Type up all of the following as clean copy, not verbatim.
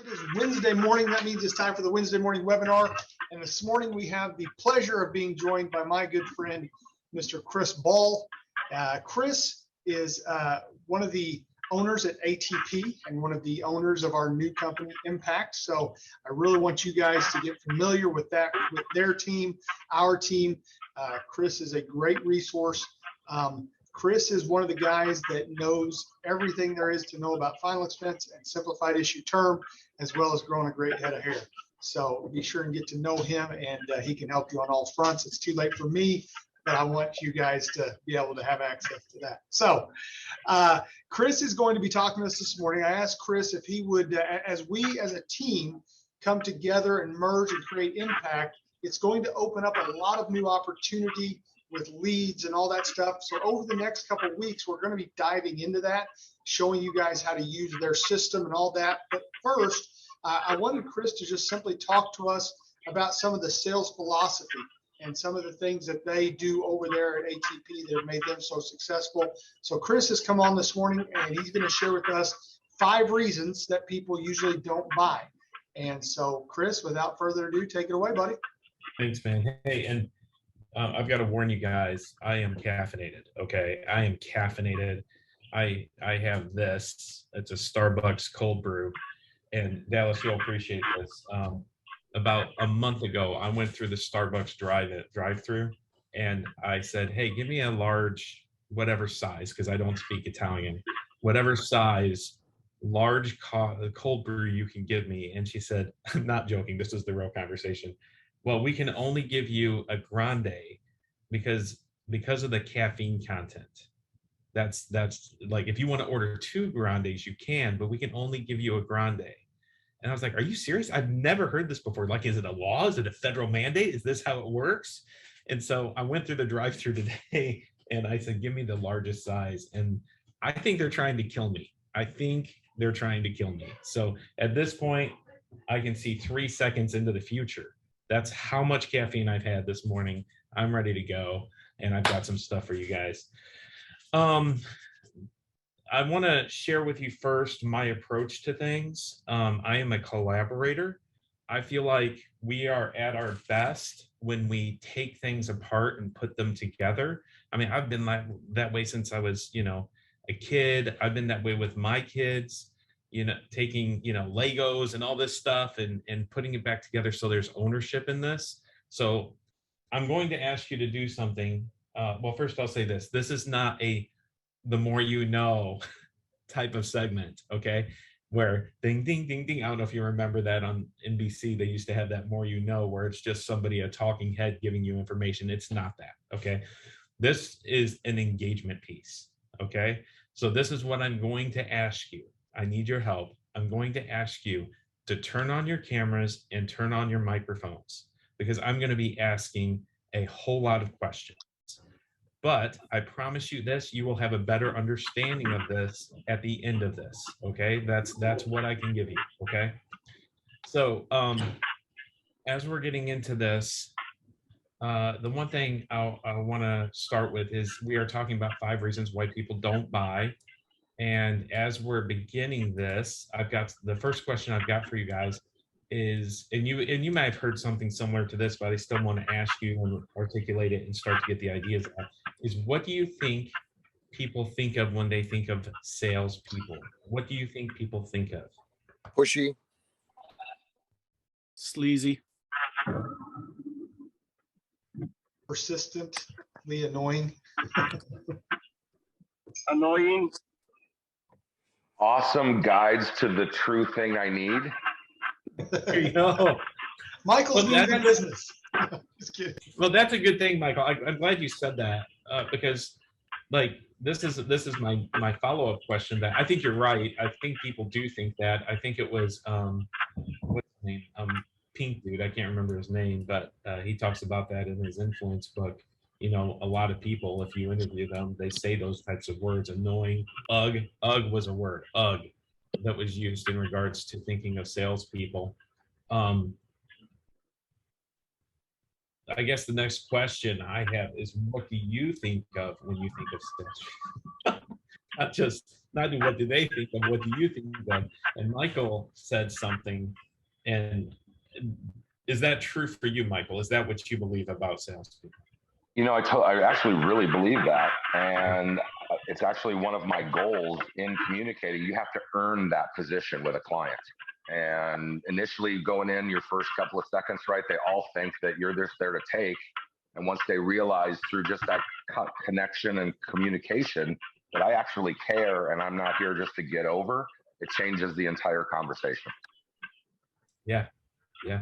It is Wednesday morning. That means it's time for the Wednesday morning webinar. And this morning we have the pleasure of being joined by my good friend, Mr. Chris Ball. Chris is one of the owners at ATP and one of the owners of our new company, Impact. So I really want you guys to get familiar with that, with their team, our team. Chris is a great resource. Chris is one of the guys that knows everything there is to know about final expense and simplified issue term, as well as growing a great head of hair. So be sure and get to know him, and he can help you on all fronts. It's too late for me, but I want you guys to be able to have access to that. So Chris is going to be talking to us this morning. I asked Chris if he would, as we as a team come together and merge and create Impact, it's going to open up a lot of new opportunity with leads and all that stuff. So over the next couple of weeks, we're going to be diving into that, showing you guys how to use their system and all that. But first, I wanted Chris to just simply talk to us about some of the sales philosophy and some of the things that they do over there at ATP that have made them so successful. So Chris has come on this morning, and he's going to share with us 5 reasons that people usually don't buy. And so, Chris, without further ado, take it away, buddy. Thanks, man. Hey, and I've got to warn you guys, I am caffeinated, okay? I am caffeinated. I have this. It's a Starbucks cold brew. And Dallas, you'll appreciate this. About a month ago, I went through the Starbucks drive-through, and I said, hey, give me a large, whatever size, because I don't speak Italian, whatever size, large cold brew you can give me. And she said, I'm not joking, this is the real conversation. Well, we can only give you a grande because of the caffeine content. That's like, if you want to order 2 grandes, you can, but we can only give you a grande. And I was like, are you serious? I've never heard this before. Like, is it a law? Is it a federal mandate? Is this how it works? And so I went through the drive-through today and I said, give me the largest size. And I think they're trying to kill me. I think they're trying to kill me. So at this point, I can see 3 seconds into the future. That's how much caffeine I've had this morning. I'm ready to go, and I've got some stuff for you guys. I want to share with you first my approach to things. I am a collaborator. I feel like we are at our best when we take things apart and put them together. I mean, I've been that way since I was, a kid. I've been that way with my kids. Taking, Legos and all this stuff and putting it back together so there's ownership in this. So I'm going to ask you to do something. Well, first I'll say this. This is not the more you know type of segment, okay? Where ding, ding, ding, ding. I don't know if you remember that on NBC. They used to have that more you know, where it's just somebody, a talking head giving you information. It's not that, okay? This is an engagement piece, okay? So this is what I'm going to ask you. I need your help. I'm going to ask you to turn on your cameras and turn on your microphones, because I'm going to be asking a whole lot of questions. But I promise you this, you will have a better understanding of this at the end of this, okay? That's what I can give you, okay? So as we're getting into this, the one thing I want to start with is we are talking about 5 reasons why people don't buy. And as we're beginning this, I've got the first question I've got for you guys is, and you might have heard something similar to this, but I still want to ask you and articulate it and start to get the ideas out, is what do you think people think of when they think of salespeople? What do you think people think of? Pushy. Sleazy. Persistently annoying. Annoying. Awesome guides to the true thing I need. There you go. Michael's Well, new business. Just kidding. Well, that's a good thing, Michael. I'm glad you said that because, like, this is my follow-up question. That I think you're right. I think people do think that. I think it was what's his name? Pink dude. I can't remember his name, but he talks about that in his influence book. A lot of people, if you interview them, they say those types of words. Annoying. Ugh was a word. Ugh, that was used in regards to thinking of salespeople. I guess the next question I have is, what do you think of when you think of sales? not what do they think of, what do you think of? And Michael said something, and is that true for you, Michael? Is that what you believe about salespeople? I actually really believe that. And it's actually one of my goals in communicating. You have to earn that position with a client. And initially going in your first couple of seconds, right, they all think that you're just there to take. And once they realize through just that connection and communication that I actually care and I'm not here just to get over, it changes the entire conversation. Yeah. Yeah.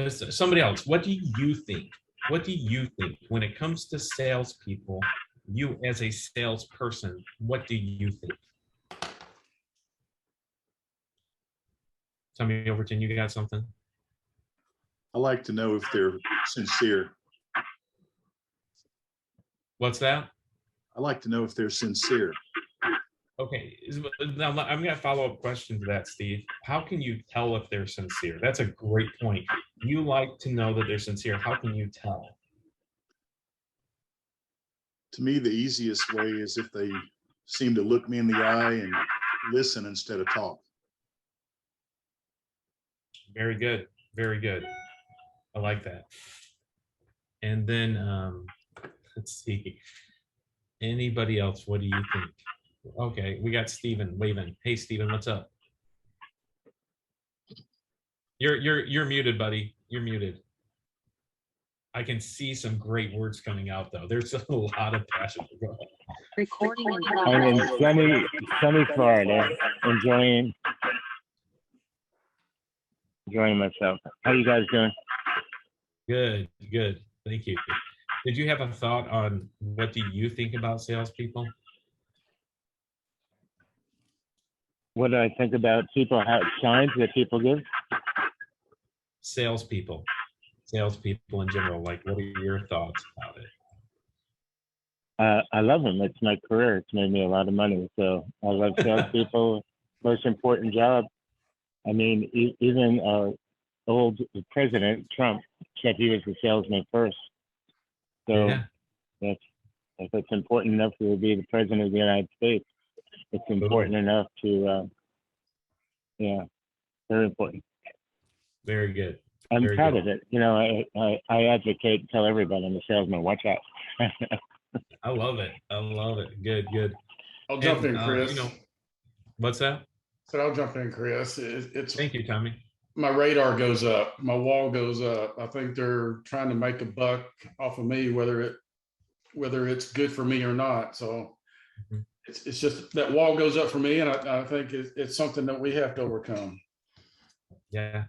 Somebody else, what do you think? What do you think when it comes to salespeople? You as a salesperson, what do you think? Tommy Overton, you got something? I like to know if they're sincere. What's that? I like to know if they're sincere. Okay, now I'm going to follow up question to that, Steve. How can you tell if they're sincere? That's a great point. You like to know that they're sincere. How can you tell? To me, the easiest way is if they seem to look me in the eye and listen instead of talk. Very good. Very good. I like that. And then let's see. Anybody else? What do you think? Okay, we got Steven waving. Hey, Steven, what's up? You're muted, buddy. You're muted. I can see some great words coming out though. There's a lot of passion. Go ahead. Recording in I'm in sunny Florida, enjoying myself. How you guys doing? Good, good. Thank you. Did you have a thought on what do you think about salespeople? What do I think about people, how signs that people give? Salespeople in general. Like, what are your thoughts about it? I love them. It's my career. It's made me a lot of money. So I love salespeople. Most important job. I mean, even old President Trump said he was a salesman first. So Yeah. if it's important enough to be the president of the United States, it's important enough to, yeah, very important. Very good. I'm Very proud good. of it. You know, I advocate and tell everybody I'm a salesman. Watch out. I love it. I love it. Good, good. I'll jump And, in, Chris. What's that? So I'll jump in, Chris. It's Thank you, Tommy. my radar goes up, my wall goes up. I think they're trying to make a buck off of me, whether it's good for me or not. So Mhm. it's just that wall goes up for me, and I think it's something that we have to overcome. Yeah.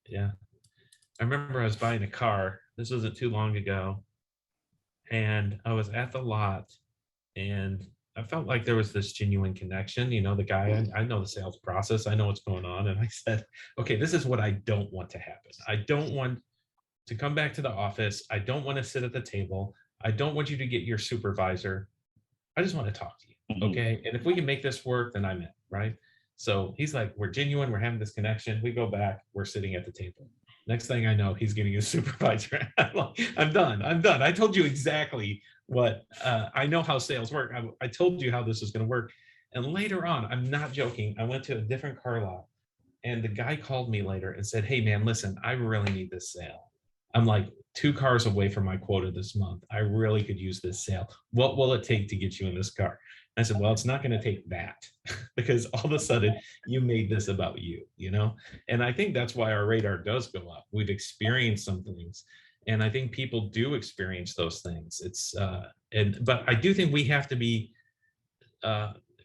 Yeah. I remember I was buying a car. This wasn't too long ago. And I was at the lot and I felt like there was this genuine connection. You know, the guy, I know the sales process, I know what's going on. And I said, okay, this is what I don't want to happen. I don't want to come back to the office. I don't want to sit at the table. I don't want you to get your supervisor. I just want to talk to you. Mhm. Okay. And if we can make this work, then I'm in. Right. So he's like, we're genuine. We're having this connection. We go back. We're sitting at the table. Next thing I know, he's getting a supervisor. I'm done. I told you exactly what I know how sales work. I told you how this is going to work. And later on, I'm not joking. I went to a different car lot and the guy called me later and said, hey man, listen, I really need this sale. I'm like 2 cars away from my quota this month. I really could use this sale. What will it take to get you in this car? I said, well, it's not going to take that because all of a sudden you made this about you, you know? And I think that's why our radar does go up. We've experienced some things. And I think people do experience those things. But I do think we have to be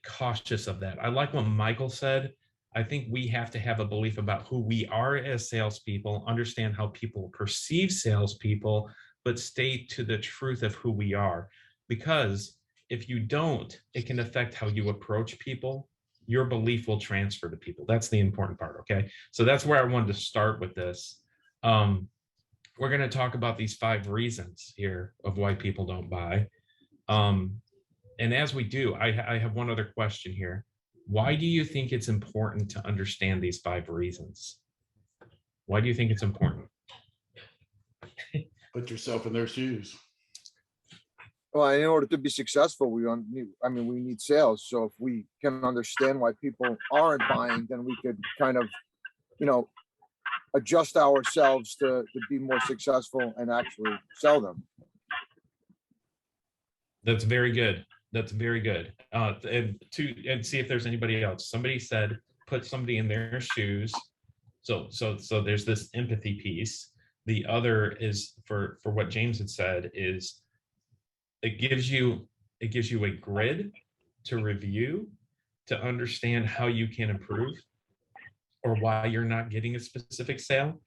cautious of that. I like what Michael said. I think we have to have a belief about who we are as salespeople, understand how people perceive salespeople, but stay to the truth of who we are. Because if you don't, it can affect how you approach people. Your belief will transfer to people. That's the important part, okay? So that's where I wanted to start with this. We're gonna talk about these 5 reasons here of why people don't buy. And as we do, I have one other question here. Why do you think it's important to understand these 5 reasons? Why do you think it's important? Put yourself in their shoes. Well, in order to be successful, we need sales. So if we can understand why people aren't buying, then we could kind of, adjust ourselves to be more successful and actually sell them. That's very good. That's very good. And see if there's anybody else. Somebody said, put somebody in their shoes. So there's this empathy piece. The other is for what James had said is it gives you a grid to review, to understand how you can improve or why you're not getting a specific sale.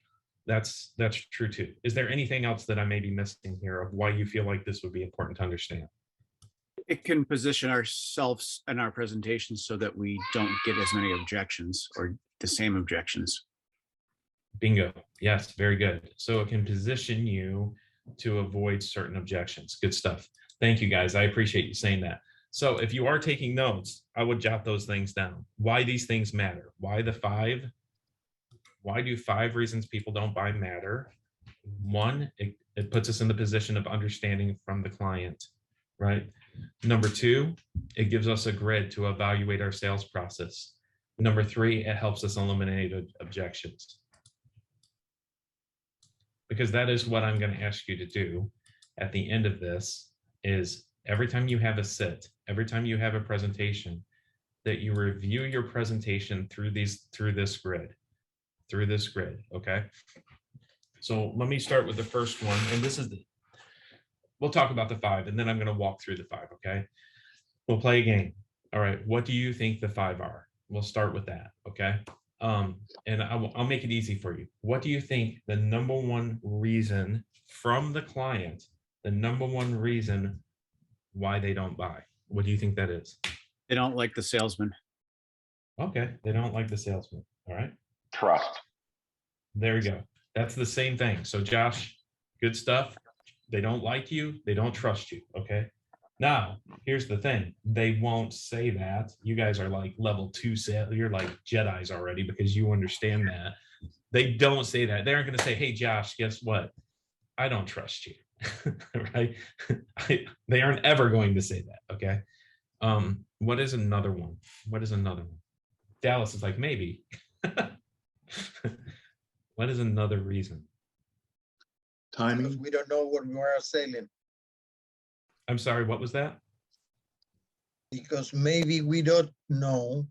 That's true too. Is there anything else that I may be missing here of why you feel like this would be important to understand? It can position ourselves in our presentations so that we don't get as many objections or the same objections. Bingo. Yes, very good. So it can position you to avoid certain objections. Good stuff. Thank you, guys. I appreciate you saying that. So if you are taking notes, I would jot those things down. Why these things matter. Why the 5? Why do 5 reasons people don't buy matter? 1, it puts us in the position of understanding from the client, right? Number 2, it gives us a grid to evaluate our sales process. Number 3, it helps us eliminate objections. Because that is what I'm going to ask you to do at the end of this is every time you have a sit, every time you have a presentation, that you review your presentation through this grid, okay? So let me start with the first one, and this is we'll talk about the 5, and then I'm going to walk through the 5, okay? We'll play a game. All right, what do you think the 5 are? We'll start with that, okay? And I'll make it easy for you. What do you think the number one reason from the client, the number one reason why they don't buy? What do you think that is? They don't like the salesman. Okay, they don't like the salesman. All right. Trust. There we go. That's the same thing. So Josh, good stuff. They don't like you. They don't trust you. Okay. Now, here's the thing. They won't say that. You guys are like level 2 sale. You're like Jedis already because you understand that. They don't say that. They aren't going to say, hey, Josh, guess what? I don't trust you. Right? They aren't ever going to say that. Okay. What is another one? What is another one? Dallas is like, maybe. What is another reason? Timing. We don't know what we are selling. I'm sorry, what was that? Because maybe we don't know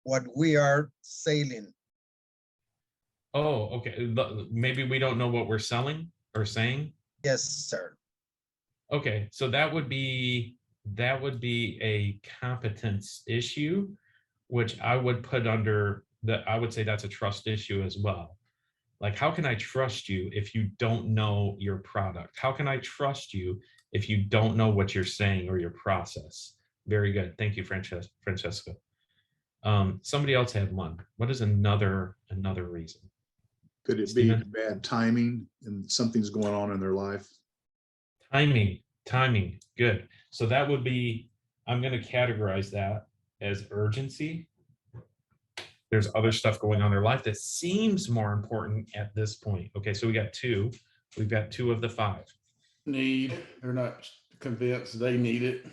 what we are selling. Oh, okay. Maybe we don't know what we're selling or saying. Yes, sir. Okay, so that would be a competence issue, which I would put under I would say that's a trust issue as well. Like, how can I trust you if you don't know your product? How can I trust you if you don't know what you're saying or your process? Very good. Thank you, Francesca. Somebody else had one. What is another reason? Could it be bad timing and something's going on in their life? Timing. Good. So that would be, I'm going to categorize that as urgency. There's other stuff going on in their life that seems more important at this point. Okay, so we got 2. We've got 2 of the 5. Need, they're not convinced they need it.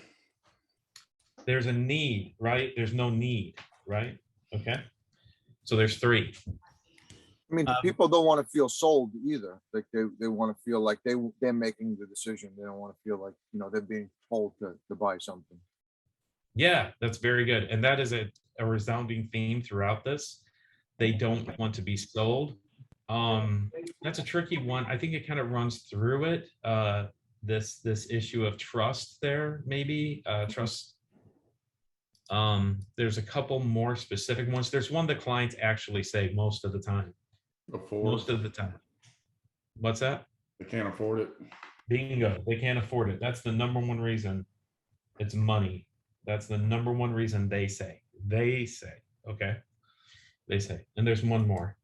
There's a need, right? There's no need, right? Okay. So there's 3. I mean, people don't want to feel sold either. Like they want to feel like they're making the decision. They don't want to feel like, they're being told to buy something. Yeah, that's very good. And that is a resounding theme throughout this. They don't want to be sold. That's a tricky one. I think it kind of runs through it. This issue of trust there, maybe trust. There's a couple more specific ones. There's one that clients actually say most of the time. Most of the time. What's that? They can't afford it. Bingo. They can't afford it. That's the number one reason. It's money. That's the number one reason they say. They say. Okay. They say. And there's one more.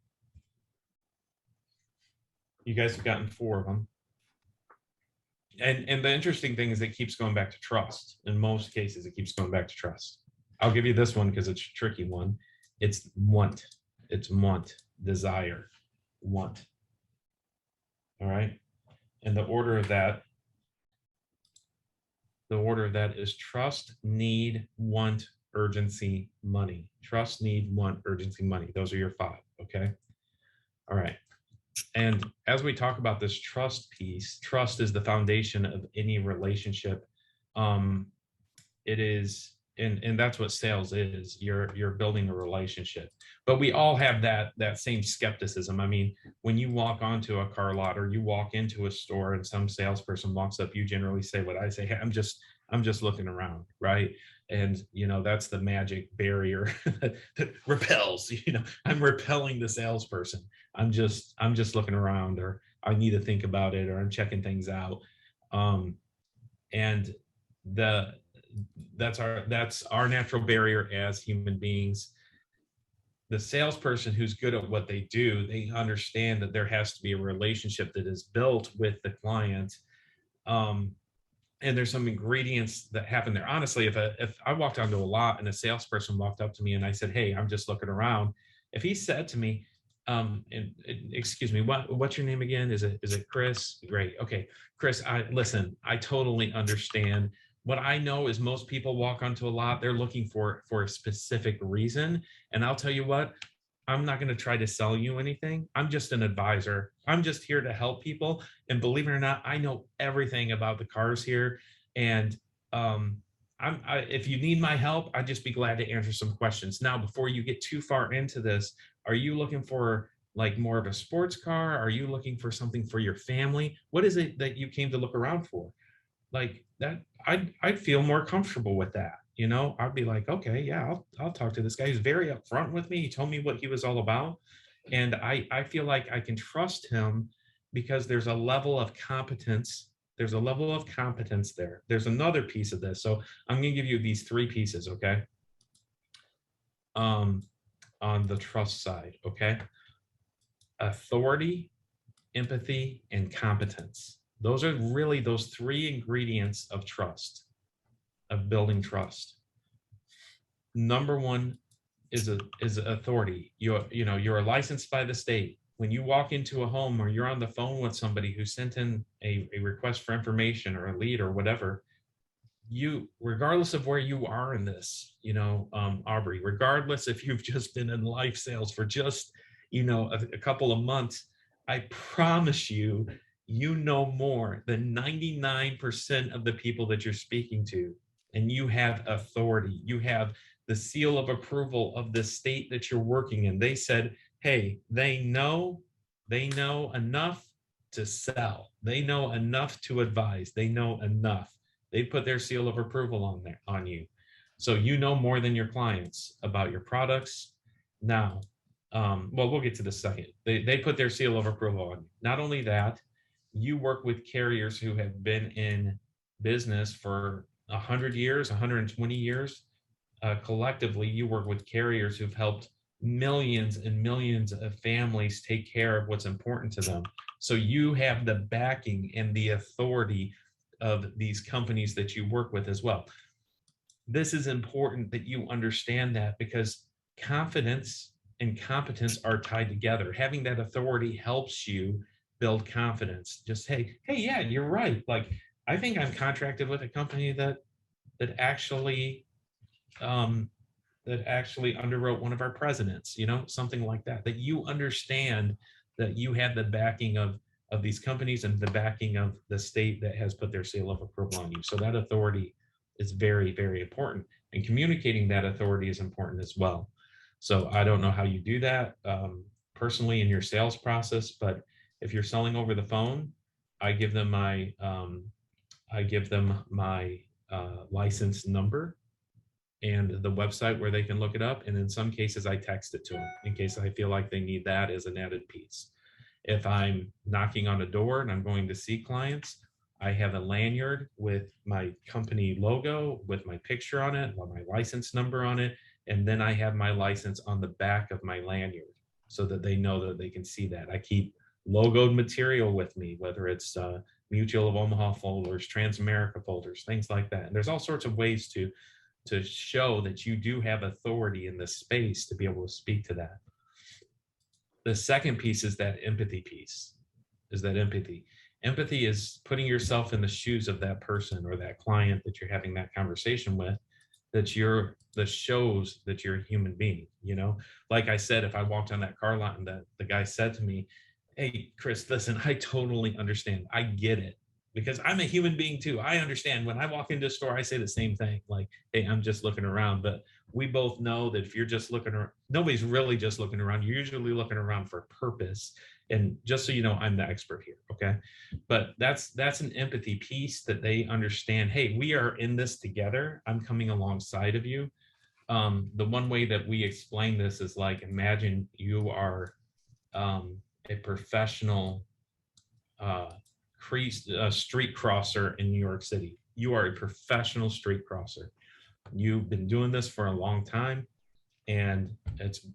You guys have gotten 4 of them. And the interesting thing is it keeps going back to trust. In most cases, it keeps going back to trust. I'll give you this one because it's a tricky one. It's want. It's want. Desire. Want. All right. And the order of that The order of that is trust, need, want, urgency, money. Trust, need, want, urgency, money. Those are your 5. Okay. All right. And as we talk about this trust piece, trust is the foundation of any relationship. It is, and that's what sales is. You're building a relationship. But we all have that same skepticism. I mean, when you walk onto a car lot or you walk into a store and some salesperson walks up, you generally say what I say, hey, I'm just looking around, right? And that's the magic barrier that repels. I'm repelling the salesperson. I'm just looking around, or I need to think about it, or I'm checking things out. And that's our natural barrier as human beings. The salesperson who's good at what they do, they understand that there has to be a relationship that is built with the client. And there's some ingredients that happen there. Honestly, if I walked onto a lot and a salesperson walked up to me and I said, hey, I'm just looking around. If he said to me, excuse me, what's your name again? Is it Chris? Great. Okay. Chris, I totally understand. What I know is most people walk onto a lot, they're looking for a specific reason. And I'll tell you what, I'm not going to try to sell you anything. I'm just an advisor. I'm just here to help people. And believe it or not, I know everything about the cars here. And if you need my help, I'd just be glad to answer some questions. Now, before you get too far into this, are you looking for like more of a sports car? Are you looking for something for your family? What is it that you came to look around for? Like that, I'd feel more comfortable with that. I'd be like, okay, yeah, I'll talk to this guy. He's very upfront with me. He told me what he was all about. And I feel like I can trust him because there's a level of competence. There's a level of competence there. There's another piece of this. So I'm going to give you these 3 pieces, okay? On the trust side, okay? Authority, empathy, and competence. Those are really those 3 ingredients of trust, of building trust. Number 1 is authority. You're licensed by the state. When you walk into a home or you're on the phone with somebody who sent in a request for information or a lead or whatever, you, regardless of where you are in this, Aubrey, regardless if you've just been in life sales for just, a couple of months, I promise you, know more than 99% of the people that you're speaking to, and you have authority. You have the seal of approval of the state that you're working in. They said, hey, they know enough to sell. They know enough to advise. They know enough. They put their seal of approval on you. So you know more than your clients about your products. Now, we'll get to the second. They put their seal of approval on you. Not only that, you work with carriers who have been in business for 100 years, 120 years. Collectively, you work with carriers who've helped millions and millions of families take care of what's important to them. So you have the backing and the authority of these companies that you work with as well. This is important that you understand that, because confidence and competence are tied together. Having that authority helps you build confidence. Just, hey, yeah, you're right. Like, I think I'm contracted with a company that actually underwrote one of our presidents, something like that, that you understand that you have the backing of these companies and the backing of the state that has put their seal of approval on you. So that authority is very, very important, and communicating that authority is important as well. So I don't know how you do that personally in your sales process, but if you're selling over the phone, I give them my license number and the website where they can look it up. And in some cases, I text it to them in case I feel like they need that as an added piece. If I'm knocking on a door and I'm going to see clients, I have a lanyard with my company logo, with my picture on it, or my license number on it. And then I have my license on the back of my lanyard so that they know that they can see that. I keep logoed material with me, whether it's Mutual of Omaha folders, Transamerica folders, things like that. And there's all sorts of ways to show that you do have authority in the space to be able to speak to that. The second piece is that empathy piece, Empathy is putting yourself in the shoes of that person or that client that you're having that conversation with, that shows that you're a human being, you know? Like I said, if I walked on that car lot and the guy said to me, hey, Chris, listen, I totally understand. I get it, because I'm a human being too. I understand. When I walk into a store, I say the same thing, like, hey, I'm just looking around. But we both know that if you're just looking around, nobody's really just looking around. You're usually looking around for a purpose. And just so you know, I'm the expert here, okay? But that's an empathy piece, that they understand, hey, we are in this together. I'm coming alongside of you. The one way that we explain this is like, imagine you are a professional street crosser in New York City. You are a professional street crosser. You've been doing this for a long time, and it's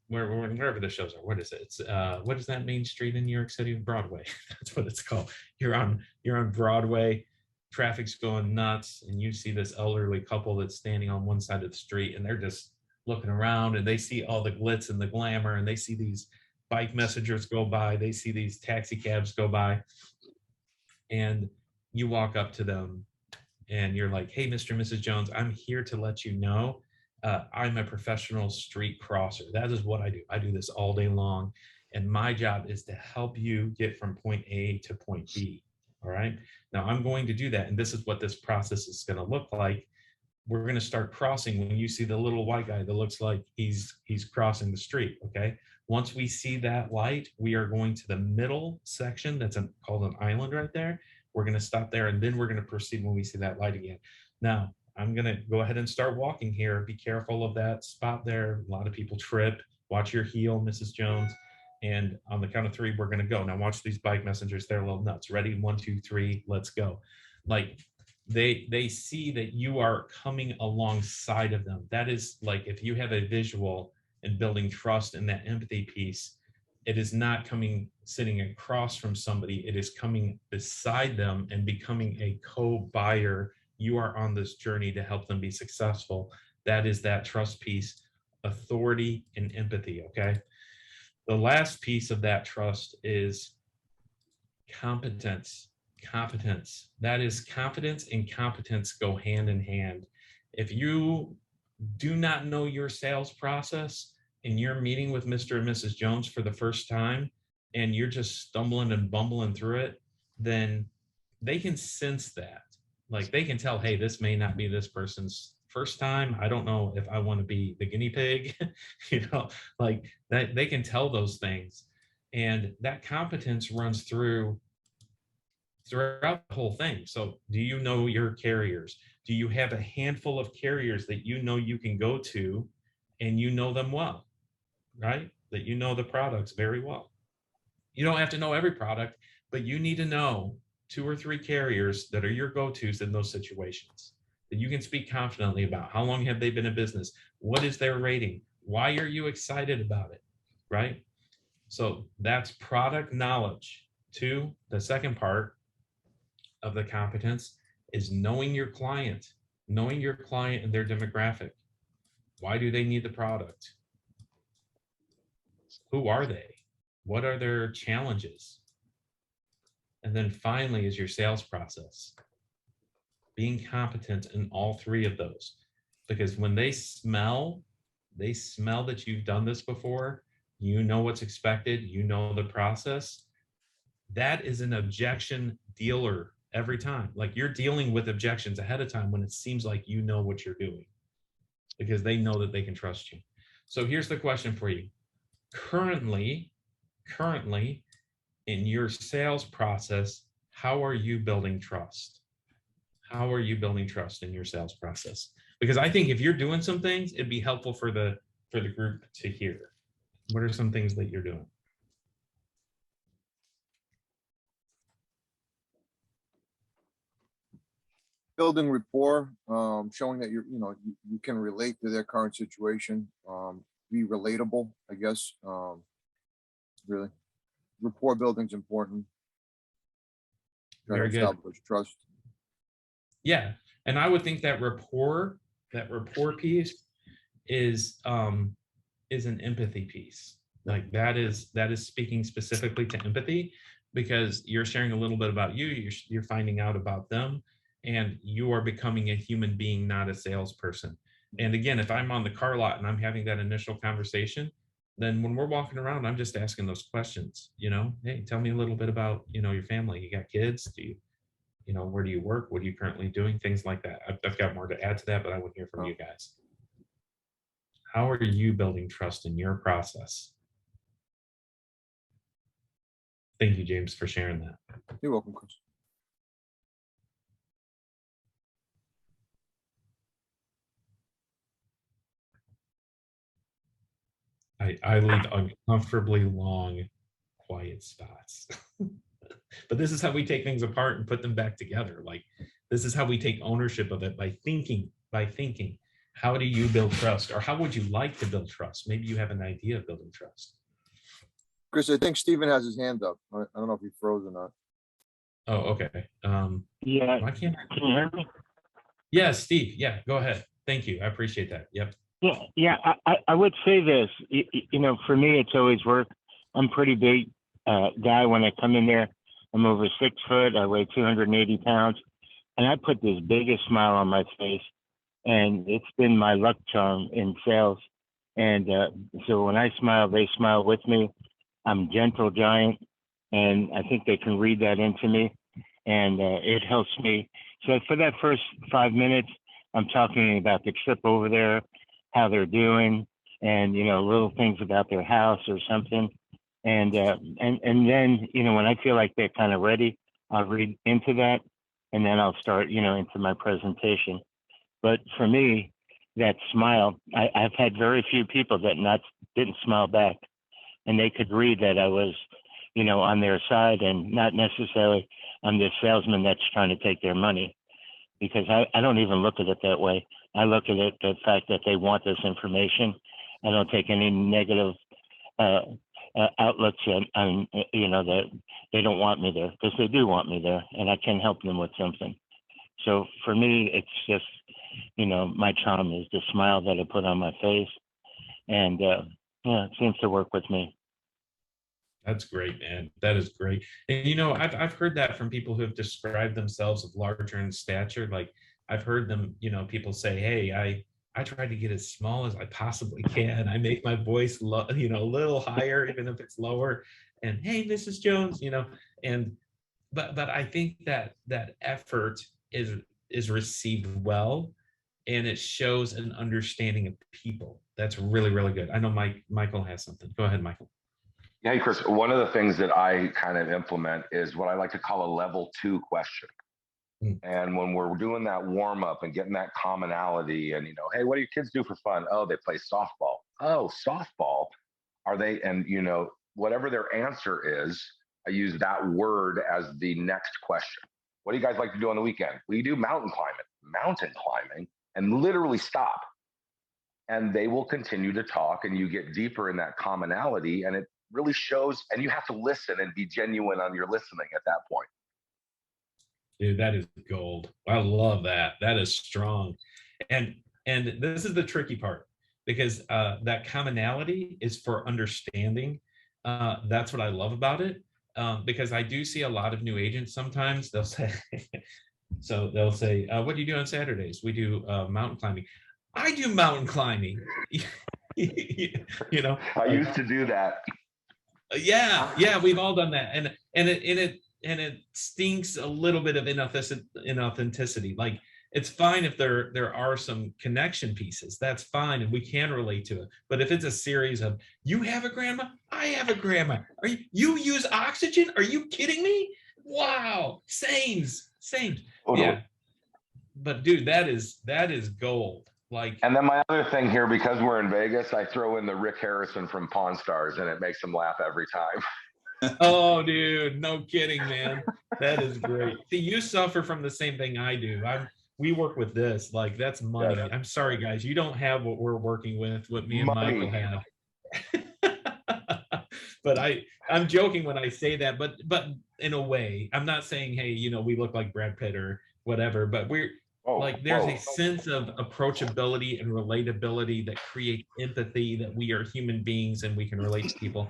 wherever the shows are. What is it? It's what does that main street in New York City? Broadway. That's what it's called. You're on Broadway. Traffic's going nuts, and you see this elderly couple that's standing on one side of the street, and they're just looking around, and they see all the glitz and the glamour, and they see these bike messengers go by, they see these taxi cabs go by, and you walk up to them and you're like, hey, Mr. and Mrs. Jones, I'm here to let you know I'm a professional street crosser. That is what I do. I do this all day long, and my job is to help you get from point A to point B. All right. Now I'm going to do that, and this is what this process is going to look like. We're going to start crossing when you see the little white guy that looks like he's crossing the street. Okay. Once we see that light, we are going to the middle section. That's called an island right there. We're going to stop there, and then we're going to proceed when we see that light again. Now, I'm going to go ahead and start walking here. Be careful of that spot there. A lot of people trip. Watch your heel, Mrs. Jones. And on the count of three, we're going to go. Now, watch these bike messengers. They're a little nuts. Ready? 1, 2, 3. Let's go. Like, they see that you are coming alongside of them. That is like, if you have a visual and building trust in that empathy piece, it is not sitting across from somebody. It is coming beside them and becoming a co-buyer. You are on this journey to help them be successful. That is that trust piece, authority and empathy. Okay. The last piece of that trust is competence. Competence. That is, confidence and competence go hand in hand. If you do not know your sales process and you're meeting with Mr. and Mrs. Jones for the first time, and you're just stumbling and bumbling through it, then they can sense that. Like, they can tell, hey, this may not be this person's first time. I don't know if I want to be the guinea pig, you know, like that. They can tell those things. And that competence runs throughout the whole thing. So do you know your carriers? Do you have a handful of carriers that you know you can go to and you know them well, right? That you know the products very well. You don't have to know every product, but you need to know 2 or 3 carriers that are your go-tos in those situations that you can speak confidently about. How long have they been in business? What is their rating? Why are you excited about it, right? So that's product knowledge. 2, the second part of the competence is knowing your client and their demographic. Why do they need the product? Who are they? What are their challenges? And then finally is your sales process. Being competent in all 3 of those, because when they smell that you've done this before, you know what's expected, you know the process. That is an objection dealer every time. Like, you're dealing with objections ahead of time when it seems like you know what you're doing, because they know that they can trust you. So here's the question for you. Currently in your sales process, how are you building trust? How are you building trust in your sales process? Because I think if you're doing some things, it'd be helpful for the group to hear. What are some things that you're doing? Building rapport, showing that you can relate to their current situation, be relatable, I guess. Really, rapport building is important. Very good. Establish trust. Yeah, and I would think that rapport piece is an empathy piece. Like, that is speaking specifically to empathy, because you're sharing a little bit about you, you're finding out about them, and you are becoming a human being, not a salesperson. And again, if I'm on the car lot and I'm having that initial conversation, then when we're walking around, I'm just asking those questions, hey, tell me a little bit about, your family. You got kids? Do you, where do you work? What are you currently doing? Things like that. I've got more to add to that, but I want to hear from you guys. How are you building trust in your process? Thank you, James, for sharing that. You're welcome, Chris. I leave uncomfortably long, quiet spots. But this is how we take things apart and put them back together. Like, this is how we take ownership of it, by thinking, how do you build trust? Or how would you like to build trust? Maybe you have an idea of building trust. Chris, I think Stephen has his hand up. I don't know if he froze or not. Oh, okay. Yeah. Why can't Can you hear me? Yeah, Steve. Yeah, go ahead. Thank you. I appreciate that. Yep. Yeah. I would say this, for me, it's always worked. I'm pretty big guy when I come in there. I'm over 6 foot. I weigh 280 pounds, and I put this biggest smile on my face, and it's been my luck charm in sales. And so when I smile, they smile with me. I'm gentle giant, and I think they can read that into me, and it helps me. So for that first 5 minutes, I'm talking about the trip over there, how they're doing, and little things about their house or something. And then when I feel like they're kind of ready, I'll read into that, and then I'll start into my presentation. But for me, that smile, I've had very few people that didn't smile back, and they could read that I was on their side, and not necessarily I'm the salesman that's trying to take their money, because I don't even look at it that way. I look at it, the fact that they want this information. I don't take any negative outlooks on that they don't want me there, because they do want me there, and I can help them with something. So for me, it's just, my charm is the smile that I put on my face, and it seems to work with me. That's great, man. That is great. And I've heard that from people who have described themselves as larger in stature. Like, I've heard them, people say, hey, I try to get as small as I possibly can. I make my voice, a little higher, even if it's lower. And hey, Mrs. Jones, but I think that effort is received well, and it shows an understanding of people. That's really, really good. I know Michael has something. Go ahead, Michael. Hey, Chris, one of the things that I kind of implement is what I like to call a level 2 question. And when we're doing that warm up and getting that commonality, and hey, what do your kids do for fun? Oh, they play softball. Oh, softball. Are they? And whatever their answer is, I use that word as the next question. What do you guys like to do on the weekend? We do mountain climbing, and literally stop. And they will continue to talk, and you get deeper in that commonality, and it really shows. And you have to listen and be genuine on your listening at that point. Dude, that is gold. I love that. That is strong. And this is the tricky part, because that commonality is for understanding. That's what I love about it. Because I do see a lot of new agents. Sometimes they'll say, what do you do on Saturdays? We do mountain climbing. I do mountain climbing. I used to do that. Yeah, we've all done that. And it stinks a little bit of inauthenticity. Like, it's fine if there are some connection pieces. That's fine, and we can relate to it. But if it's a series of, you have a grandma, I have a grandma. You use oxygen? Are you kidding me? Wow, same. Yeah. But dude, that is gold. Like, and then my other thing here, because we're in Vegas, I throw in the Rick Harrison from Pawn Stars, and it makes them laugh every time. Oh, dude, no kidding, man. That is great. See, you suffer from the same thing I do. We work with this, like, that's money. Yeah. I'm sorry, guys, you don't have what we're working with, what me and Michael have. But I'm joking when I say that, but in a way, I'm not saying, hey, we look like Brad Pitt or whatever, but there's a sense of approachability and relatability that creates empathy, that we are human beings and we can relate to people.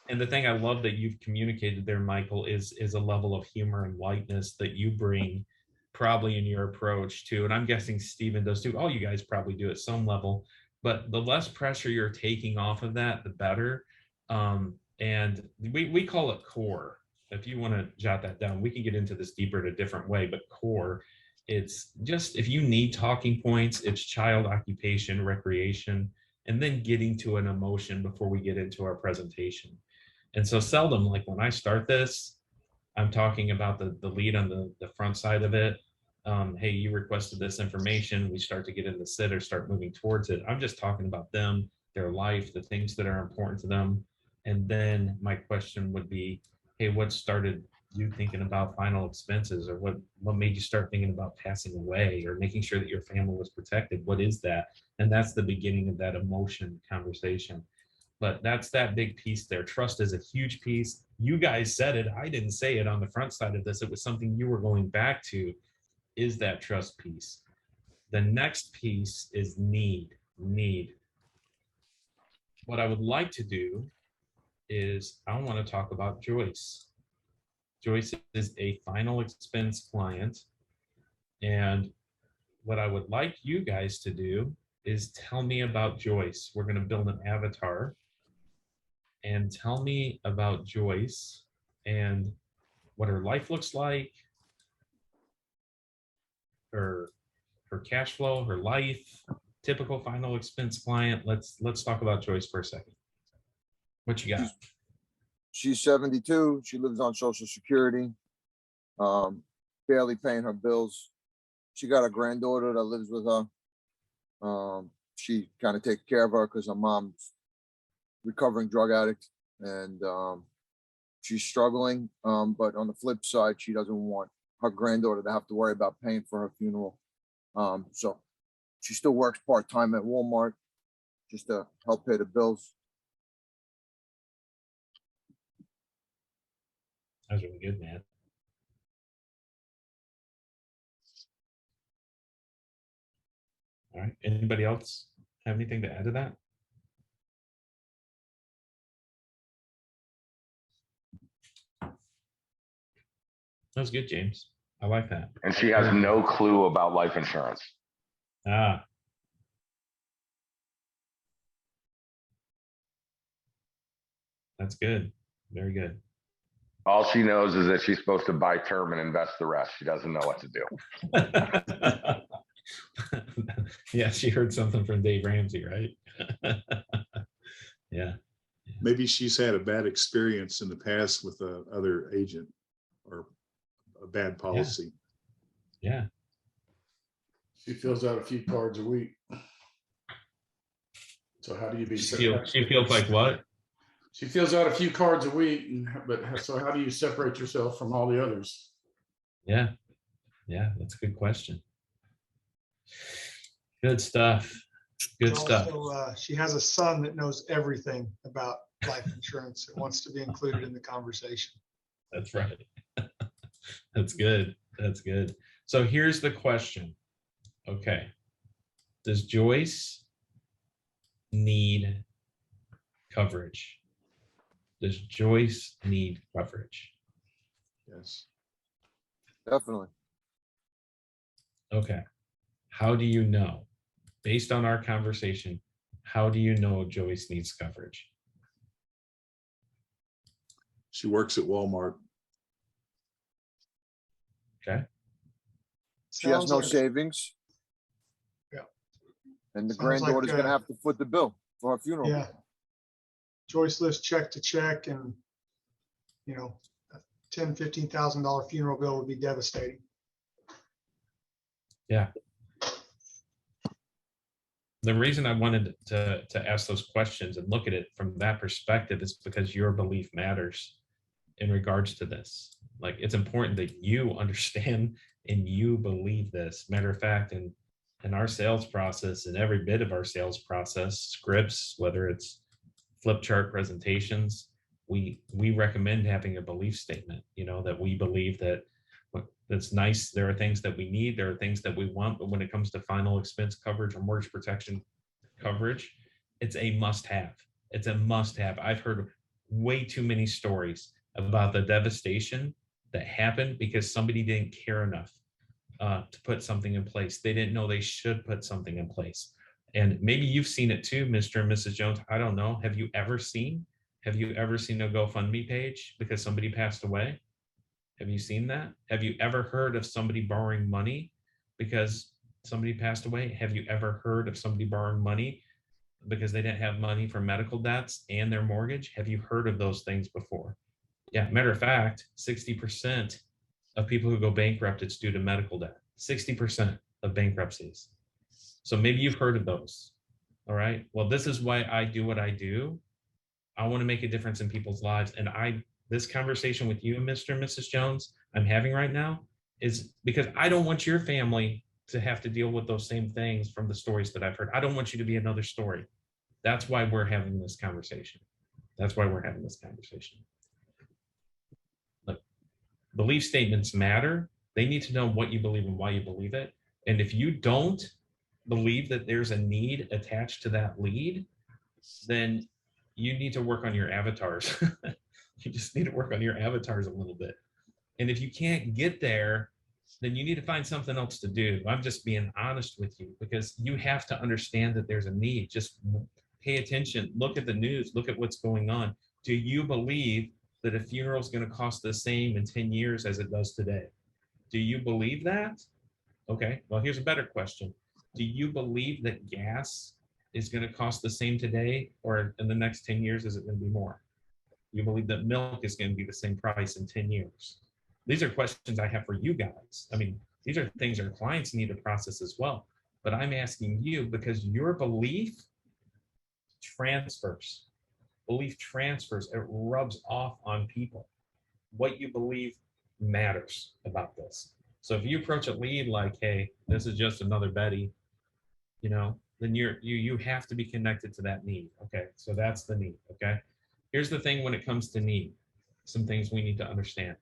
And the thing I love that you've communicated there, Michael, is a level of humor and lightness that you bring probably in your approach too. And I'm guessing Stephen does too. All you guys probably do at some level, but the less pressure you're taking off of that, the better. And we call it core. If you want to jot that down, we can get into this deeper in a different way, but core, it's just, if you need talking points, it's child occupation, recreation, and then getting to an emotion before we get into our presentation. And so seldom, like when I start this, I'm talking about the lead on the front side of it. Hey, you requested this information. We start to get into sit or start moving towards it. I'm just talking about them, their life, the things that are important to them. And then my question would be, hey, what started you thinking about final expenses, or what made you start thinking about passing away or making sure that your family was protected? What is that? And that's the beginning of that emotion conversation. But that's that big piece there. Trust is a huge piece. You guys said it. I didn't say it on the front side of this. It was something you were going back to, is that trust piece. The next piece is need. What I would like to do is I want to talk about Joyce. Joyce is a final expense client. And what I would like you guys to do is tell me about Joyce. We're going to build an avatar. And tell me about Joyce and what her life looks like, her cash flow, her life, typical final expense client. Let's talk about Joyce for a second. What you got? She's 72. She lives on Social Security, barely paying her bills. She got a granddaughter that lives with her. She kind of takes care of her because her mom's recovering drug addict, and she's struggling. But on the flip side, she doesn't want her granddaughter to have to worry about paying for her funeral. So she still works part-time at Walmart just to help pay the bills. That was really good, man. All right. Anybody else have anything to add to that? That was good, James. I like that. And she has no clue about life insurance. Ah. That's good. Very good. All she knows is that she's supposed to buy term and invest the rest. She doesn't know what to do. Yeah, she heard something from Dave Ramsey, right? Yeah. Maybe she's had a bad experience in the past with a other agent or a bad policy. Yeah. She fills out a few cards a week. So how do you be? She feels like what? She fills out a few cards a week, but so how do you separate yourself from all the others? Yeah. Yeah, that's a good question. Good stuff. Good stuff. Also, she has a son that knows everything about life insurance and wants to be included in the conversation. That's right. That's good. That's good. So here's the question. Okay. Does Joyce need coverage? Does Joyce need coverage? Yes. Definitely. Okay. How do you know? Based on our conversation, how do you know Joyce needs coverage? She works at Walmart. Okay. She has Sounds no like- savings. Yeah. And the Sounds like, granddaughter's gonna have to foot the bill for her funeral. Yeah. Joyce lives check to check, and you know, a $10,000-$15,000 funeral bill would be devastating. Yeah. The reason I wanted to ask those questions and look at it from that perspective is because your belief matters in regards to this. Like, it's important that you understand and you believe this. Matter of fact, in our sales process, in every bit of our sales process, scripts, whether it's flip chart presentations, we recommend having a belief statement, you know, that we believe that that's nice. There are things that we need. There are things that we want. But when it comes to final expense coverage or mortgage protection coverage, it's a must have. It's a must have. I've heard way too many stories about the devastation that happened because somebody didn't care enough to put something in place. They didn't know they should put something in place. And maybe you've seen it too, Mr. and Mrs. Jones. I don't know. Have you ever seen a GoFundMe page because somebody passed away? Have you seen that? Have you ever heard of somebody borrowing money because somebody passed away? Have you ever heard of somebody borrowing money because they didn't have money for medical debts and their mortgage? Have you heard of those things before? Yeah, matter of fact, 60% of people who go bankrupt, it's due to medical debt. 60% of bankruptcies. So maybe you've heard of those. All right. Well, this is why I do what I do. I want to make a difference in people's lives. And this conversation with you, Mr. and Mrs. Jones, I'm having right now is because I don't want your family to have to deal with those same things from the stories that I've heard. I don't want you to be another story. That's why we're having this conversation. That's why we're having this conversation. Look, belief statements matter. They need to know what you believe and why you believe it. And if you don't believe that there's a need attached to that lead, then you need to work on your avatars. You just need to work on your avatars a little bit. And if you can't get there, then you need to find something else to do. I'm just being honest with you because you have to understand that there's a need. Just pay attention, look at the news, look at what's going on. Do you believe that a funeral is going to cost the same in 10 years as it does today? Do you believe that? Okay, well, here's a better question. Do you believe that gas is going to cost the same today or in the next 10 years? Is it going to be more? You believe that milk is going to be the same price in 10 years? These are questions I have for you guys. I mean, these are things our clients need to process as well. But I'm asking you because your belief transfers. Belief transfers. It rubs off on people. What you believe matters about this. So if you approach a lead like, hey, this is just another Betty, then you have to be connected to that need. Okay, so that's the need. Okay, here's the thing when it comes to need, some things we need to understand.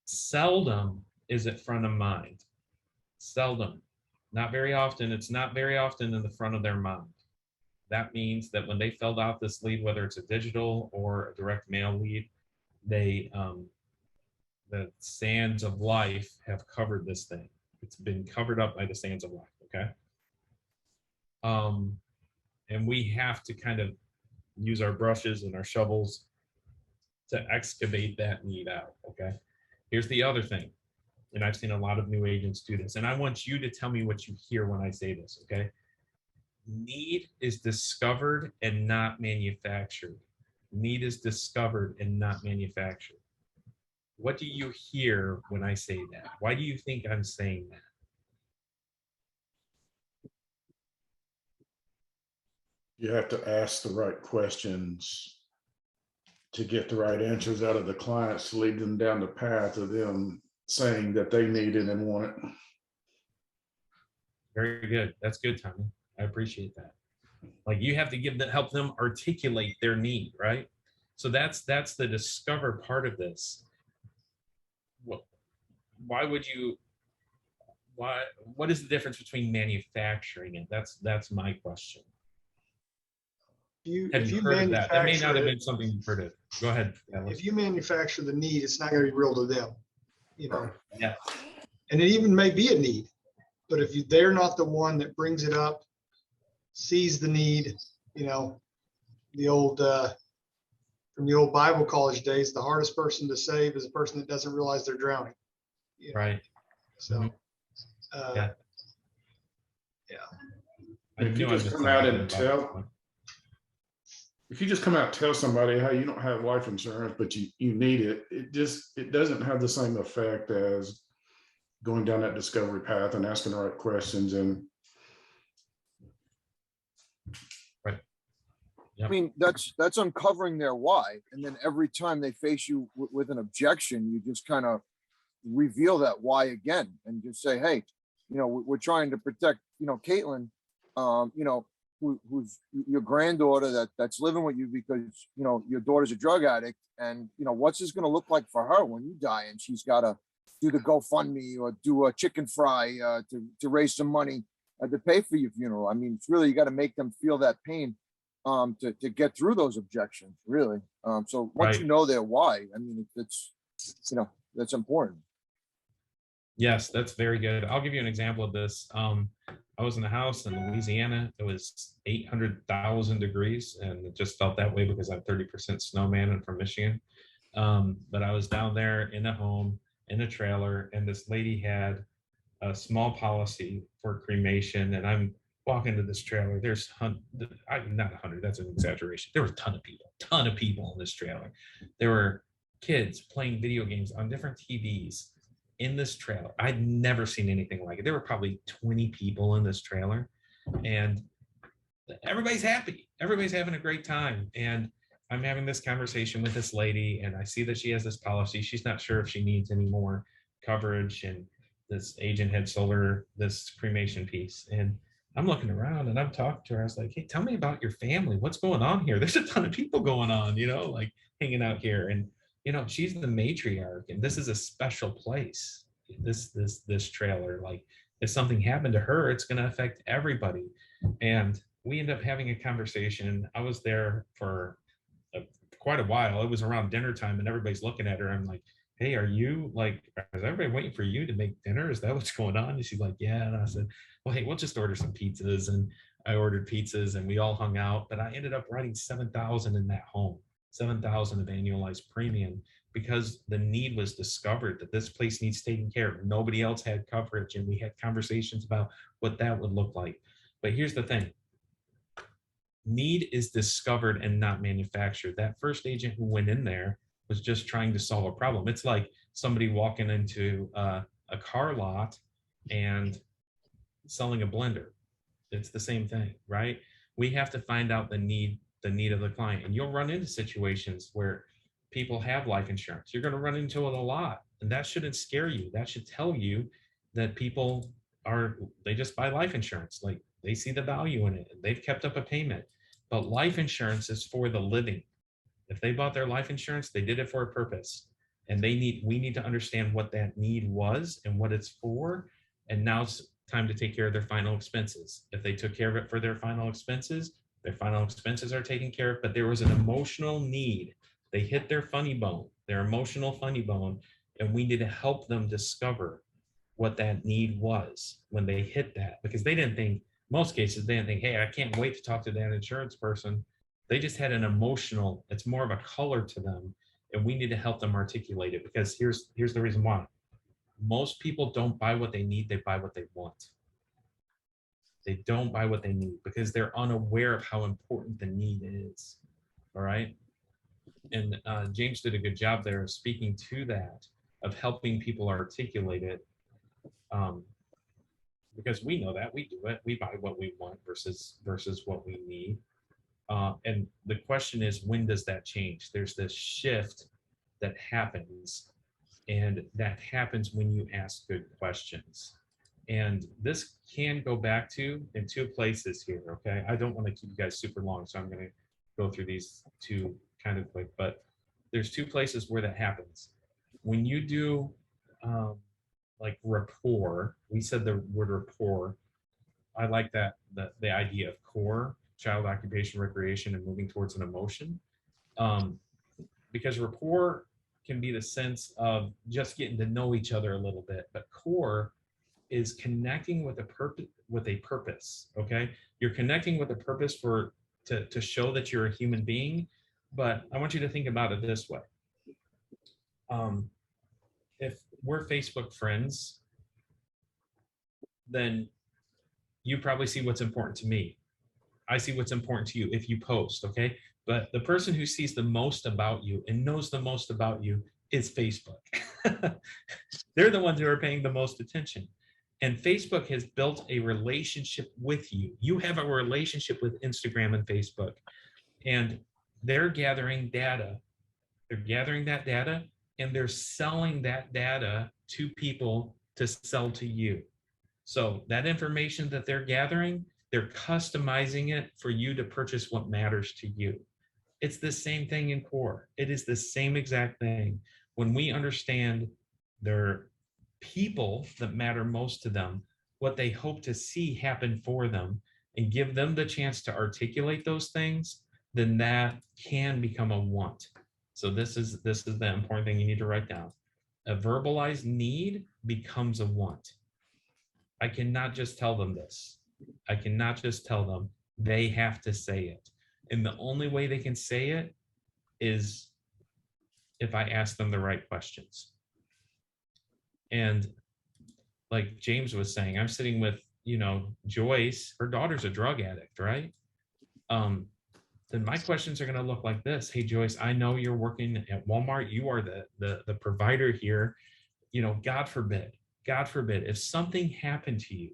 Seldom is it front of mind. Seldom, not very often. It's not very often in the front of their mind. That means that when they filled out this lead, whether it's a digital or a direct mail lead, the sands of life have covered this thing. It's been covered up by the sands of life. Okay. And we have to kind of use our brushes and our shovels to excavate that need out. Okay. Here's the other thing. And I've seen a lot of new agents do this. And I want you to tell me what you hear when I say this. Okay. Need is discovered and not manufactured. Need is discovered and not manufactured. What do you hear when I say that? Why do you think I'm saying that? You have to ask the right questions to get the right answers out of the clients to lead them down the path of them saying that they need it and want it. Very good. That's good, Tommy. I appreciate that. Like you have to help them articulate their need, right? So that's the discover part of this. What is the difference between manufacturing it? That's my question. Have you heard of that? That may not have been something you've heard of. Go ahead. If you manufacture the need, it's not going to be real to them, Yeah. And it even may be a need, but if they're not the one that brings it up, sees the need, the old from the old Bible college days, the hardest person to save is a person that doesn't realize they're drowning. Right. So, Yeah. If you just come out and tell somebody, hey, you don't have life insurance, but you need it, it doesn't have the same effect as going down that discovery path and asking the right questions. And Yep. I mean, that's uncovering their why. And then every time they face you with an objection, you just kind of reveal that why again and just say, hey, we're trying to protect, Caitlin, who's your granddaughter that's living with you because, your daughter's a drug addict. And, what's this going to look like for her when you die? And she's got to do the GoFundMe or do a chicken fry to raise some money to pay for your funeral. I mean, it's really, you got to make them feel that pain. to get through those objections, really. So once you Right. know their why, I mean, it's, you know, that's important. Yes, that's very good. I'll give you an example of this. I was in a house in Louisiana. It was 800,000 degrees, and it just felt that way because I'm 30% snowman and from Michigan. But I was down there in a home, in a trailer, and this lady had a small policy for cremation. And I'm walking to this trailer. There's not 100, that's an exaggeration. There was a ton of people in this trailer. There were kids playing video games on different TVs in this trailer. I'd never seen anything like it. There were probably 20 people in this trailer, and everybody's happy. Everybody's having a great time. And I'm having this conversation with this lady, and I see that she has this policy. She's not sure if she needs any more coverage. And this agent had sold her this cremation piece. And I'm looking around and I'm talking to her. I was like, hey, tell me about your family. What's going on here? There's a ton of people going on, like hanging out here. And she's the matriarch, and this is a special place. This trailer, like if something happened to her, it's going to affect everybody. And we end up having a conversation. I was there for quite a while. It was around dinner time, and everybody's looking at her. I'm like, hey, is everybody waiting for you to make dinner? Is that what's going on? And she's like, yeah. And I said, well, hey, we'll just order some pizzas. And I ordered pizzas, and we all hung out. But I ended up writing $7,000 in that home. $7,000 of annualized premium, because the need was discovered that this place needs taken care of. Nobody else had coverage, and we had conversations about what that would look like. But here's the thing. Need is discovered and not manufactured. That first agent who went in there was just trying to solve a problem. It's like somebody walking into a car lot and selling a blender. It's the same thing, right? We have to find out the need of the client. And you'll run into situations where people have life insurance. You're going to run into it a lot. And that shouldn't scare you. That should tell you that people they just buy life insurance. Like they see the value in it, and they've kept up a payment. But life insurance is for the living. If they bought their life insurance, they did it for a purpose. And we need to understand what that need was and what it's for. And now it's time to take care of their final expenses. If they took care of it for their final expenses are taken care of, but there was an emotional need. They hit their emotional funny bone, and we need to help them discover what that need was when they hit that, because most cases, they didn't think, hey, I can't wait to talk to that insurance person. They just had an emotional, it's more of a color to them, and we need to help them articulate it, because here's the reason why. Most people don't buy what they need, they buy what they want. They don't buy what they need because they're unaware of how important the need is. All right. And James did a good job there of speaking to that, of helping people articulate it. Because we know that we do it. We buy what we want versus what we need. And the question is, when does that change? There's this shift that happens, and that happens when you ask good questions. And this can go back to in two places here, okay? I don't want to keep you guys super long, so I'm going to go through these two kind of quick, but there's two places where that happens. When you do like rapport, we said the word rapport. I like that, the idea of core, child occupation, recreation, and moving towards an emotion. Because rapport can be the sense of just getting to know each other a little bit, but core is connecting with a purpose. Okay, you're connecting with a purpose to show that you're a human being. But I want you to think about it this way. If we're Facebook friends, then you probably see what's important to me. I see what's important to you if you post, okay? But the person who sees the most about you and knows the most about you is Facebook. They're the ones who are paying the most attention. And Facebook has built a relationship with you. You have a relationship with Instagram and Facebook. And they're gathering data. They're gathering that data, and they're selling that data to people to sell to you. So that information that they're gathering, they're customizing it for you to purchase what matters to you. It's the same thing in core. It is the same exact thing. When we understand their people that matter most to them, what they hope to see happen for them, and give them the chance to articulate those things, then that can become a want. So this is the important thing you need to write down. A verbalized need becomes a want. I cannot just tell them this. I cannot just tell them. They have to say it. And the only way they can say it is if I ask them the right questions. And like James was saying, I'm sitting with, Joyce, her daughter's a drug addict, right? Then my questions are going to look like this. Hey, Joyce, I know you're working at Walmart. You are the provider here. God forbid, if something happened to you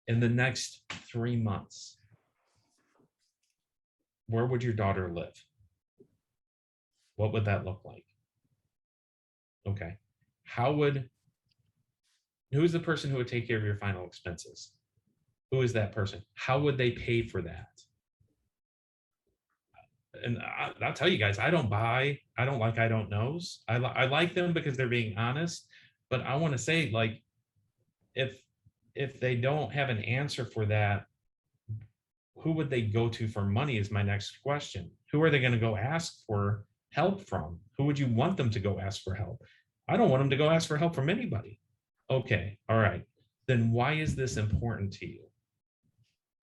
in the next 3 months, where would your daughter live? What would that look like? Okay. Who is the person who would take care of your final expenses? Who is that person? How would they pay for that? And I'll tell you guys, I don't like I don't knows. I like them because they're being honest, but I want to say, like, if they don't have an answer for that, who would they go to for money is my next question. Who are they going to go ask for help from? Who would you want them to go ask for help? I don't want them to go ask for help from anybody. Okay, all right. Then why is this important to you?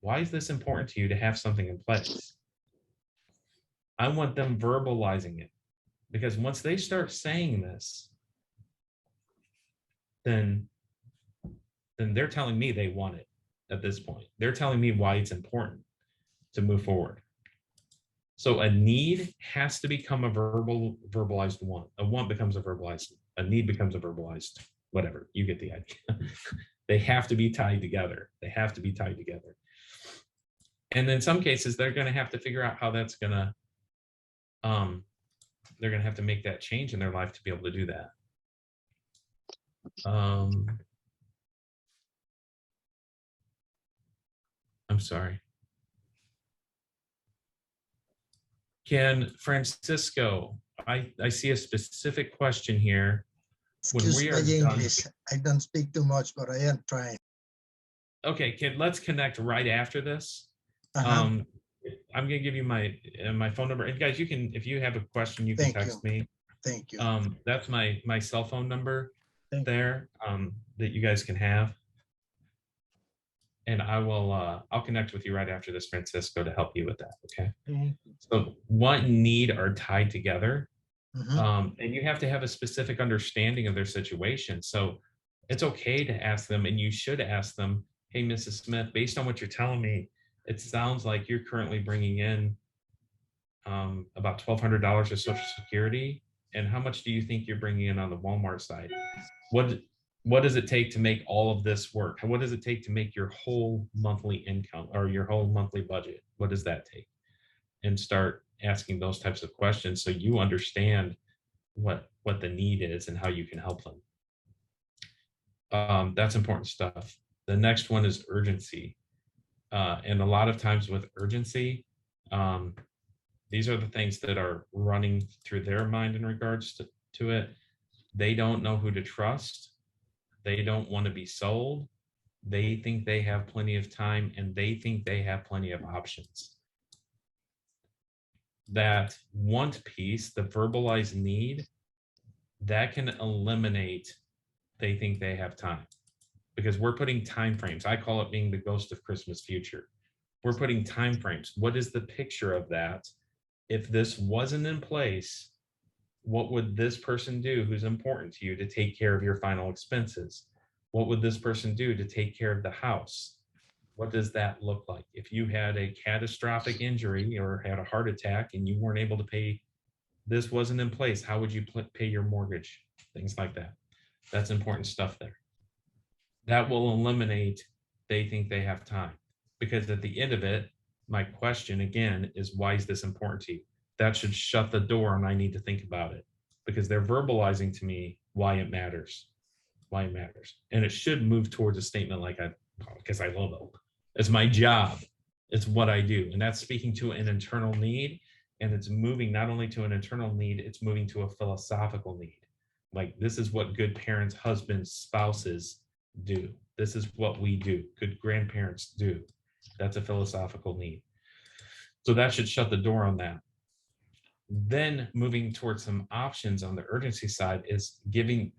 Why is this important to you to have something in place? I want them verbalizing it, because once they start saying this, then they're telling me they want it at this point. They're telling me why it's important to move forward. So a need has to become a verbalized want. A want becomes a verbalized, a need becomes a verbalized, whatever, you get the idea. They have to be tied together. They have to be tied together. And in some cases, they're going to have to figure out how that's going to, they're going to have to make that change in their life to be able to do that. I'm sorry. Can Francisco, I see a specific question here. Excuse my English. I don't speak too much, but I am trying. Okay, let's connect right after this. I'm gonna give you my phone number, and guys, you can, if you have a question, you can text me. Thank you. That's my cell phone number Thank there, that you guys can have. And I will, I'll connect with you right after this, Francisco, to help you with that, okay? So want and need are tied together. And you have to have a specific understanding of their situation. So it's okay to ask them, and you should ask them, hey, Mrs. Smith, based on what you're telling me, it sounds like you're currently bringing in about $1,200 of Social Security. And how much do you think you're bringing in on the Walmart side? What does it take to make all of this work? What does it take to make your whole monthly income or your whole monthly budget? What does that take? And start asking those types of questions so you understand what the need is and how you can help them. That's important stuff. The next one is urgency. And a lot of times with urgency, these are the things that are running through their mind in regards to it. They don't know who to trust. They don't want to be sold. They think they have plenty of time, and they think they have plenty of options. That want piece, the verbalized need, that can eliminate they think they have time, because we're putting time frames. I call it being the ghost of Christmas future. We're putting time frames. What is the picture of that? If this wasn't in place, what would this person do who's important to you to take care of your final expenses? What would this person do to take care of the house? What does that look like? If you had a catastrophic injury or had a heart attack and you weren't able to pay, this wasn't in place, how would you pay your mortgage? Things like that. That's important stuff there. That will eliminate they think they have time. Because at the end of it, my question again is, why is this important to you? That should shut the door, and I need to think about it, because they're verbalizing to me why it matters, and it should move towards a statement like, because I love it. It's my job. It's what I do, and that's speaking to an internal need, and it's moving not only to an internal need, it's moving to a philosophical need. Like, this is what good parents, husbands, spouses do. This is what we do. Good grandparents do. That's a philosophical need. So that should shut the door on that. Then moving towards some options on the urgency side is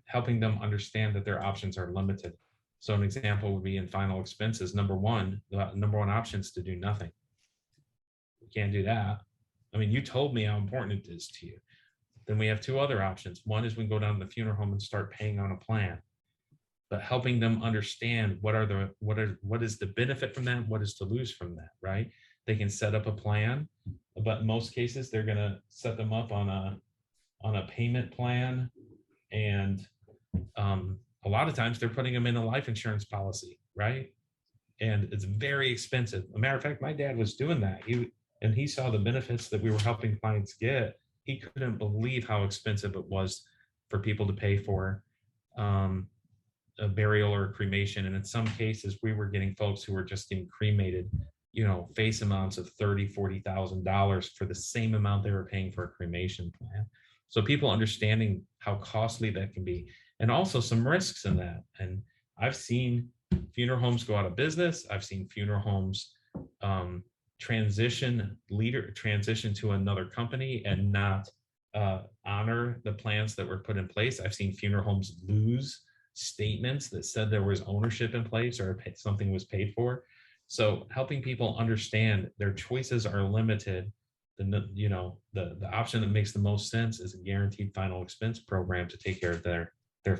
helping them understand that their options are limited. So an example would be in final expenses. Number one, the number one option is to do nothing. You can't do that. I mean, you told me how important it is to you. Then we have two other options. One is we can go down to the funeral home and start paying on a plan, but helping them understand what is the benefit from that, what is to lose from that, right? They can set up a plan, but in most cases, they're going to set them up on a payment plan. And a lot of times they're putting them in a life insurance policy, right? And it's very expensive. As a matter of fact, my dad was doing that. He saw the benefits that we were helping clients get. He couldn't believe how expensive it was for people to pay for a burial or a cremation. And in some cases, we were getting folks who were just getting cremated, face amounts of $30,000, $40,000 for the same amount they were paying for a cremation plan. So people understanding how costly that can be, and also some risks in that. And I've seen funeral homes go out of business. I've seen funeral homes transition to another company and not honor the plans that were put in place. I've seen funeral homes lose statements that said there was ownership in place or something was paid for. So helping people understand their choices are limited. The option that makes the most sense is a guaranteed final expense program to take care of their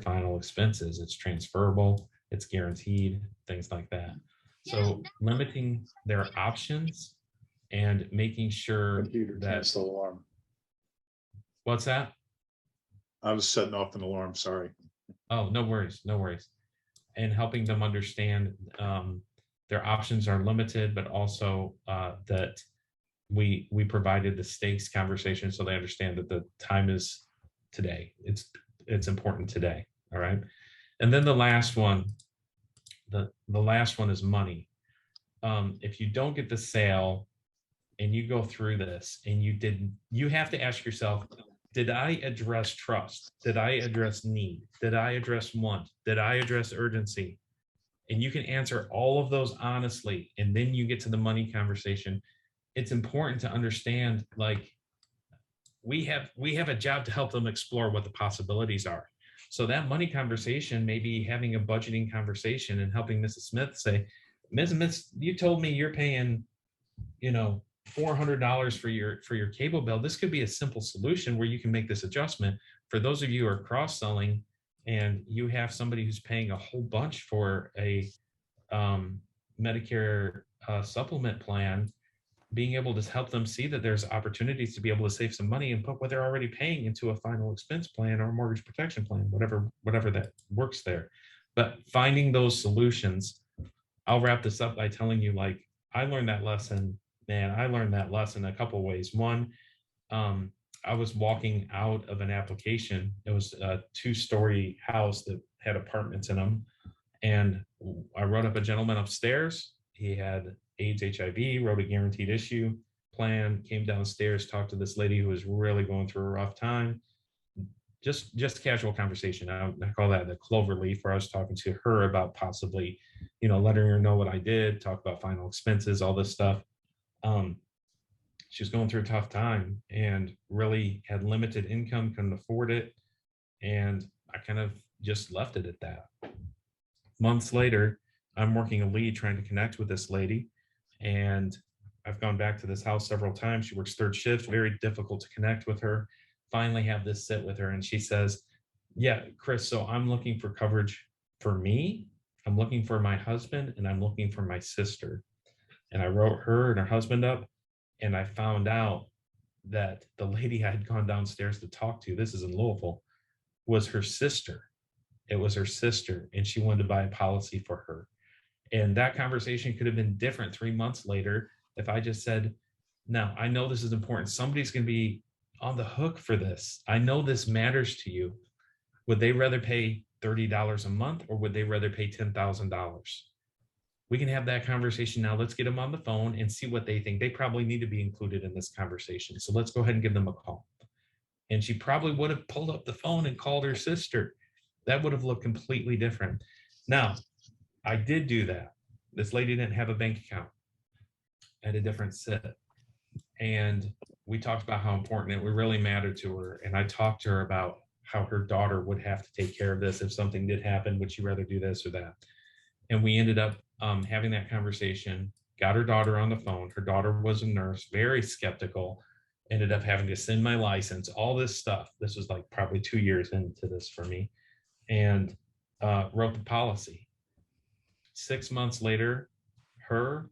final expenses. It's transferable, it's guaranteed, things like that. So limiting their options and making sure Computer that. cancel alarm. What's that? I was setting off an alarm, sorry. Oh, no worries, no worries. And helping them understand their options are limited, but also that we provided the stakes conversation so they understand that the time is today. It's important today. All right. And then the last one, the last one is money. If you don't get the sale and you go through this and you have to ask yourself, did I address trust? Did I address need? Did I address want? Did I address urgency? And you can answer all of those honestly. And then you get to the money conversation. It's important to understand, like, we have a job to help them explore what the possibilities are. So that money conversation may be having a budgeting conversation and helping Mrs. Smith say, Ms. Smith, you told me you're paying, $400 for your cable bill. This could be a simple solution where you can make this adjustment. For those of you who are cross-selling and you have somebody who's paying a whole bunch for a Medicare supplement plan, being able to help them see that there's opportunities to be able to save some money and put what they're already paying into a final expense plan or a mortgage protection plan, whatever that works there. But finding those solutions, I'll wrap this up by telling you, like, I learned that lesson a couple of ways. One, I was walking out of an application. It was a 2-story house that had apartments in them. And I wrote up a gentleman upstairs. He had AIDS, HIV, wrote a guaranteed issue plan, came downstairs, talked to this lady who was really going through a rough time. Just casual conversation. I call that the clover leaf, where I was talking to her about possibly, letting her know what I did, talk about final expenses, all this stuff. She was going through a tough time and really had limited income, couldn't afford it. And I kind of just left it at that. Months later, I'm working a lead trying to connect with this lady. And I've gone back to this house several times. She works third shift, very difficult to connect with her. Finally have this sit with her. And she says, yeah, Chris, so I'm looking for coverage for me. I'm looking for my husband and I'm looking for my sister. And I wrote her and her husband up. And I found out that the lady I had gone downstairs to talk to, this is in Louisville, was her sister. It was her sister, and she wanted to buy a policy for her. And that conversation could have been different 3 months later if I just said, no, I know this is important. Somebody's going to be on the hook for this. I know this matters to you. Would they rather pay $30 a month or would they rather pay $10,000? We can have that conversation now. Let's get them on the phone and see what they think. They probably need to be included in this conversation. So let's go ahead and give them a call. And she probably would have pulled up the phone and called her sister. That would have looked completely different. Now, I did do that. This lady didn't have a bank account. at a different sit. And we talked about how important it really mattered to her. And I talked to her about how her daughter would have to take care of this if something did happen. Would she rather do this or that? And we ended up having that conversation, got her daughter on the phone. Her daughter was a nurse, very skeptical, ended up having to send my license, all this stuff. This was like probably 2 years into this for me, and wrote the policy. 6 months later, her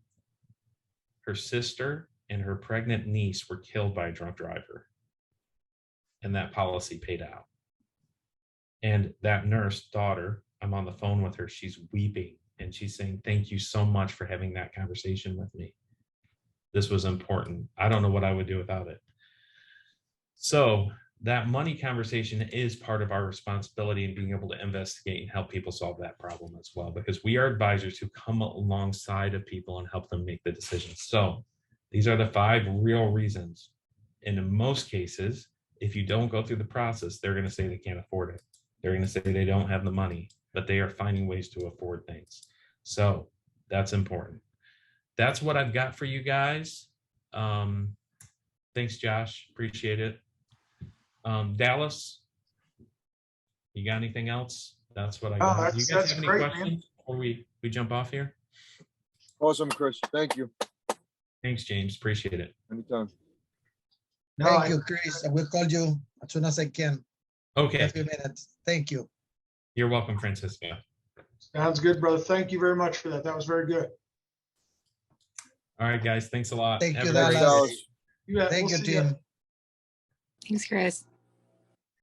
sister, and her pregnant niece were killed by a drunk driver. And that policy paid out. And that nurse daughter, I'm on the phone with her, she's weeping and she's saying, thank you so much for having that conversation with me. This was important. I don't know what I would do without it. So that money conversation is part of our responsibility in being able to investigate and help people solve that problem as well, because we are advisors who come alongside of people and help them make the decisions. So these are the 5 real reasons. And in most cases, if you don't go through the process, they're going to say they can't afford it. They're going to say they don't have the money, but they are finding ways to afford things. So that's important. That's what I've got for you guys. Thanks, Josh. Appreciate it. Dallas, you got anything else? That's what I got. Do you guys have any great, man. questions before we jump off here? Awesome, Chris. Thank you. Thanks, James. Appreciate it. Anytime. Thank you, Chris. I will call you as soon as I can. In Okay. a few minutes. Thank you. You're welcome, Francisco. Sounds good, brother. Thank you very much for that. That was very good. All right, guys. Thanks a lot. Thank Have you, a great Dallas. day. You bet. Thank We'll you, see ya. team. Thanks, Chris.